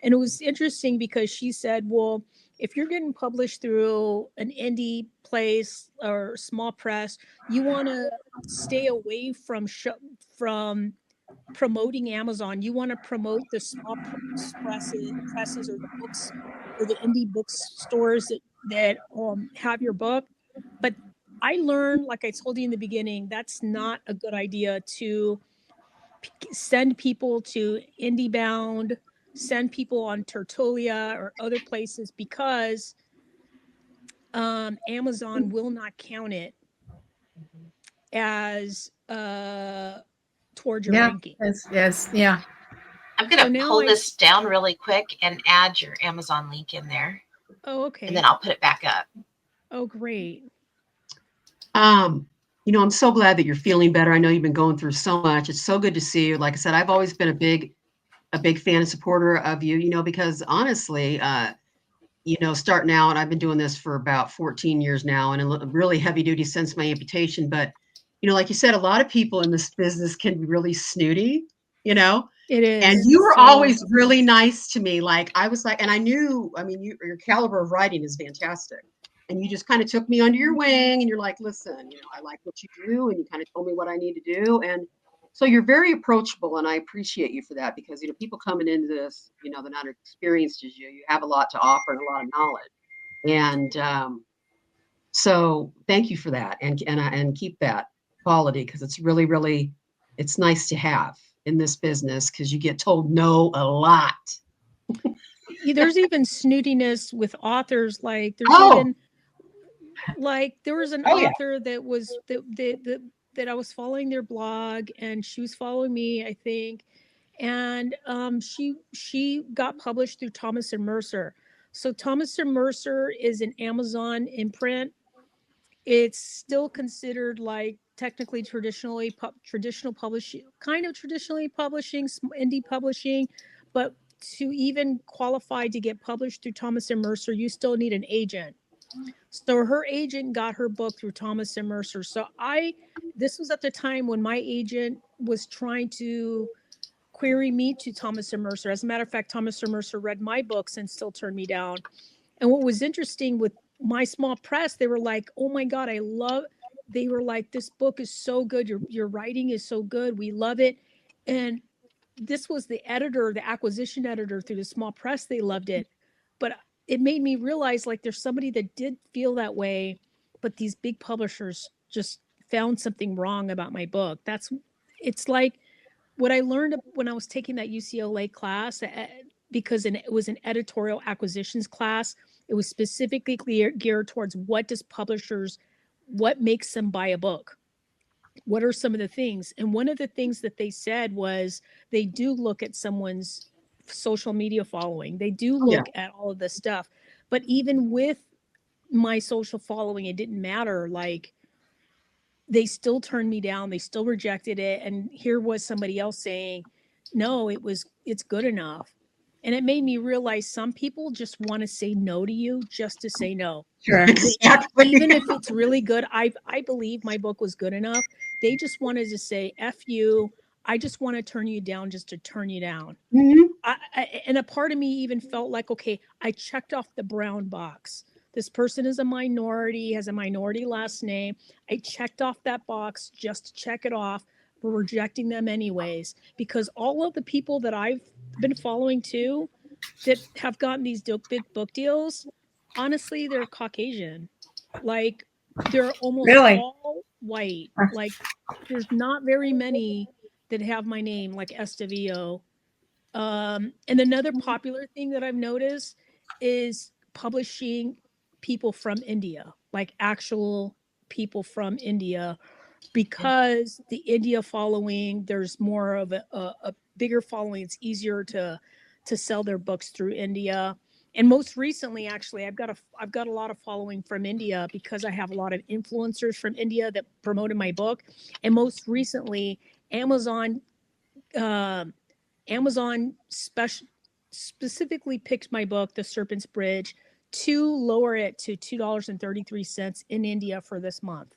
And it was interesting because she said, well, if you're getting published through an indie place or small press, you want to stay away from promoting Amazon. You want to promote the small presses or the books or the indie bookstores that have your book. But I learned, like I told you in the beginning, that's not a good idea to send people to IndieBound, send people on Tertulia or other places, because Amazon will not count it as towards your ranking. Yes. Yeah. I'm going to So pull this down really quick and add your Amazon link in there. Oh, okay. And then I'll put it back up. Oh, great. I'm so glad that you're feeling better. I know you've been going through so much. It's so good to see you. Like I said, I've always been a big fan and supporter of you, because honestly, starting out, I've been doing this for about 14 years now, and a really heavy duty since my amputation. But, like you said, a lot of people in this business can be really snooty, It and is. you were So always really nice to me. Like, I was like, and I knew, your caliber of writing is fantastic. And you just kind of took me under your wing, and you're like, listen, I like what you do. And you kind of told me what I need to do. And so you're very approachable, and I appreciate you for that, because, people coming into this, they're not experienced as you have a lot to offer and a lot of knowledge. And so thank you for that. And keep that quality, because it's really, really, it's nice to have in this business, because you get told no a lot. there's even snootiness with authors. Like there was an Oh, yeah. author that was that I was following their blog, and she was following me, I think. And she got published through Thomas and Mercer. So Thomas and Mercer is an Amazon imprint. It's still considered like technically traditional publishing, kind of traditionally publishing, indie publishing, but to even qualify to get published through Thomas and Mercer, you still need an agent. So her agent got her book through Thomas and Mercer. So this was at the time when my agent was trying to query me to Thomas and Mercer. As a matter of fact, Thomas and Mercer read my books and still turned me down. And what was interesting with my small press, they were like, oh my God, they were like, this book is so good. Your writing is so good. We love it. And this was the acquisition editor through the small press. They loved it. But it made me realize, like, there's somebody that did feel that way, but these big publishers just found something wrong about my book. It's like what I learned when I was taking that UCLA class, because it was an editorial acquisitions class. It was specifically geared towards what makes them buy a book? What are some of the things? And one of the things that they said was they do look at someone's social media following. They do look at all of this stuff. But even with my social following, it didn't matter. Like, they still turned me down. They still rejected it. And here was somebody else saying, no, it's good enough. And it made me realize some people just want to say no to you just to say no. Sure. Exactly. Even if it's really good, I believe my book was good enough. They just wanted to say, F you. I just want to turn you down just to turn you down. Mm-hmm. And a part of me even felt like, okay, I checked off the brown box. This person is a minority, has a minority last name. I checked off that box just to check it off. We're rejecting them anyways, because all of the people that I've been following too that have gotten these big book deals, honestly, they're Caucasian. Like, they're almost Really? all white. Like, there's not very many that have my name, like Estavillo. And another popular thing that I've noticed is publishing people from India, like actual people from India, because the India following, there's more of a bigger following. It's easier to sell their books through India. And most recently, actually, I've got a lot of following from India because I have a lot of influencers from India that promoted my book. And most recently, Amazon specifically picked my book, The Serpent's Bridge, to lower it to $2.33 in India for this month.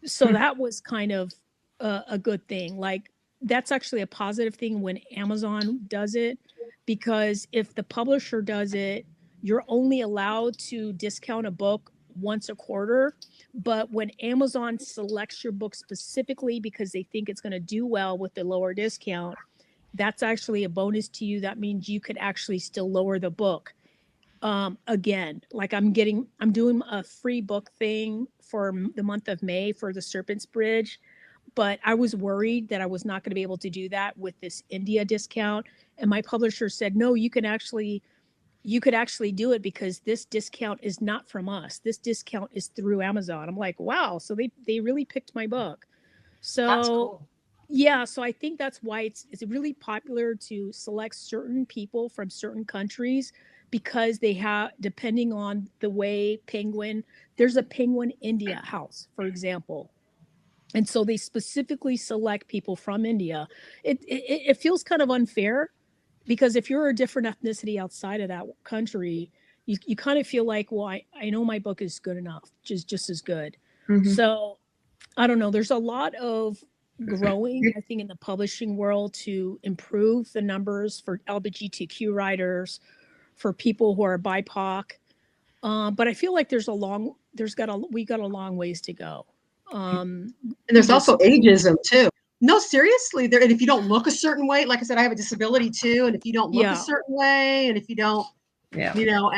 So that was kind of a good thing. Like, that's actually a positive thing when Amazon does it, because if the publisher does it, you're only allowed to discount a book once a quarter. But when Amazon selects your book specifically because they think it's going to do well with the lower discount, that's actually a bonus to you. That means you could actually still lower the book. Again, like I'm doing a free book thing for the month of May for The Serpent's Bridge, but I was worried that I was not going to be able to do that with this India discount. And my publisher said, no, you could actually do it because this discount is not from us. This discount is through Amazon. I'm like, wow. So they really picked my book. So That's cool. yeah, so I think that's why it's really popular to select certain people from certain countries, because they have, depending on the way there's a Penguin India house, for example. And so they specifically select people from India. It feels kind of unfair because if you're a different ethnicity outside of that country, you kind of feel like, well, I know my book is good enough, just as good. Mhm. So I don't know. There's a lot of growing, I think, in the publishing world to improve the numbers for LGBTQ writers, for people who are BIPOC. But I feel like we got a long ways to go. And there's also ageism too. No, seriously, there. And if you don't look a certain way, like I said, I have a disability too. And if you don't look a certain way, and if you don't, you know,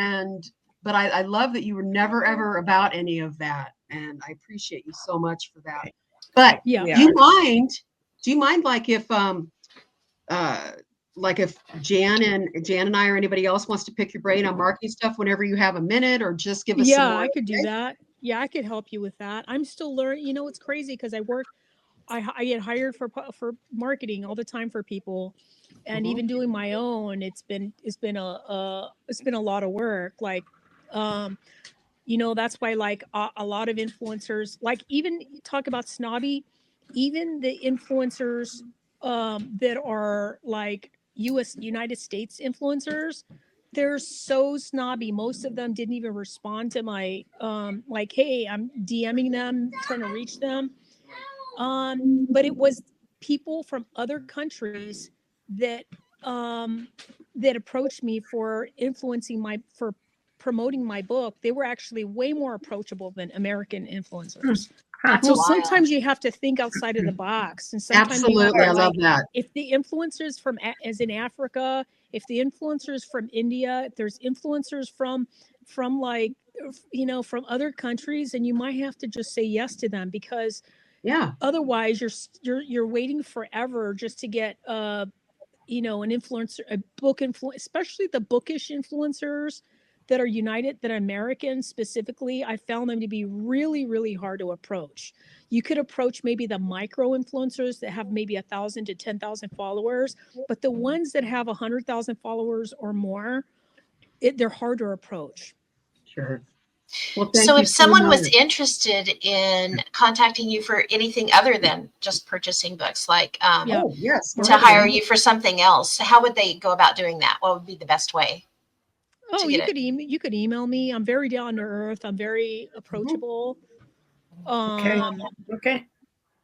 but I love that you were never ever about any of that, and I appreciate you so much for that. But do you mind? Like if Jan and I or anybody else wants to pick your brain on marketing stuff whenever you have a minute, or just give us some more I could do that. Yeah, I could help you with that. I'm still learning. You know, it's crazy because I get hired for marketing all the time for people, and even doing my own, it's been a lot of work. Like, you know, that's why like a lot of influencers, like even talk about snobby, even the influencers that are like United States influencers, they're so snobby. Most of them didn't even respond to my like, hey, I'm DMing them, trying to reach them. But it was people from other countries that that approached me for promoting my book. They were actually way more approachable than American influencers. That's So wild. sometimes you have to think outside of the box, and sometimes Absolutely, I love that. if the influencers from as in Africa, if the influencers from India, if there's influencers from like, you know, from other countries, and you might have to just say yes to them, because otherwise you're waiting forever just to get you know, an influencer, a book influence, especially the bookish influencers that are that are American specifically. I found them to be really, really hard to approach. You could approach maybe the micro influencers that have maybe 1,000 to 10,000 followers, but the ones that have 100,000 followers or more, they're hard to approach. Sure. Well, thank So you if someone so was much. interested in contacting you for anything other than just purchasing books, like Oh, yes, to hire you for something else, how would they go about doing that? What would be the best way? Oh, you could email me. I'm very down to earth. I'm very approachable. Okay.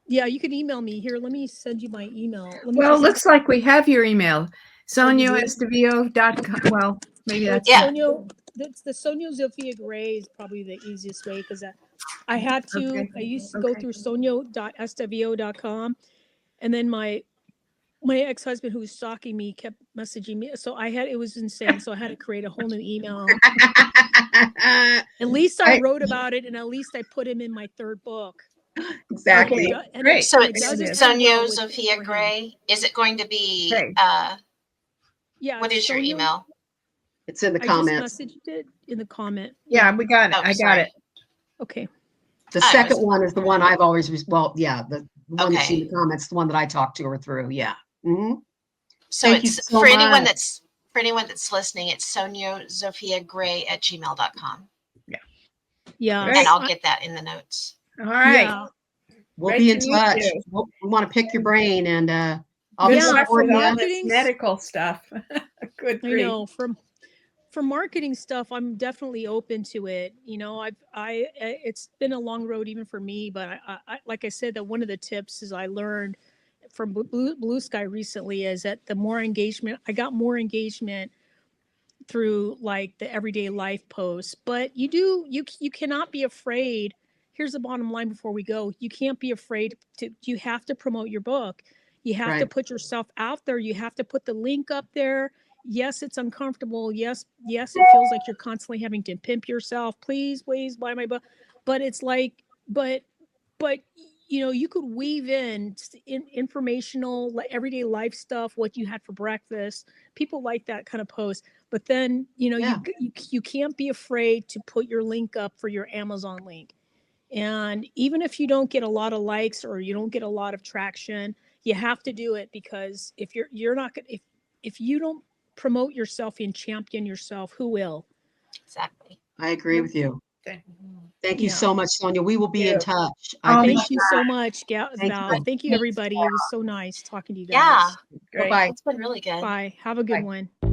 Yeah, you can email me. Here, let me send you my email. Well, looks like we have your email. Sonia@estavillo.com. Well, maybe that's Sonia. That's the Sonia Zofia Gray is probably the easiest way, because I had to. I used to go through sonia.estavillo.com, and then my ex-husband, who was stalking me, kept messaging me. So it was insane. So I had to create a whole new email. At least I wrote about it, and at least I put him in my third book. Exactly. Great. So it's Sonia Zofia Gray. Is it going to be yeah, what is your email? It's in the comments. I just messaged it in the comment. Yeah, we got it. I got it. Okay. The second one is the one I've always, the one that's in the comments, the one that I talked to her through. Yeah. Mm-hmm. So it's for anyone that's listening, it's Sonia Zofia Gray @gmail.com. Yeah. And I'll get that in the notes. All right. Yeah. We'll be in touch. We want to pick your brain, and I'll be supporting all this medical stuff. Good grief. I know, for marketing stuff, I'm definitely open to it. You know, it's been a long road even for me, but I like I said, that one of the tips is I learned from Blue Sky recently is that I got more engagement through like the everyday life posts. But you cannot be afraid. Here's the bottom line before we go. You can't be afraid you have to promote your book. You have to put yourself out there. You have to put the link up there. Yes, it's uncomfortable. Yes, it feels like you're constantly having to pimp yourself. Please buy my book. But it's like, but you know, you could weave in informational, everyday life stuff, what you had for breakfast. People like that kind of post. But then, you know, you can't be afraid to put your link up for your Amazon link. And even if you don't get a lot of likes or you don't get a lot of traction, you have to do it, because if you're not going, if you don't promote yourself and champion yourself, who will? Exactly. I agree with you. Okay. Thank you Yeah. so much, Sonia. We will be in touch. Thank you so much, Thank Val. you. Thank you, everybody. It was so nice talking to you Yeah. guys. Bye-bye. It's been really good. Bye. Have a good Bye. one.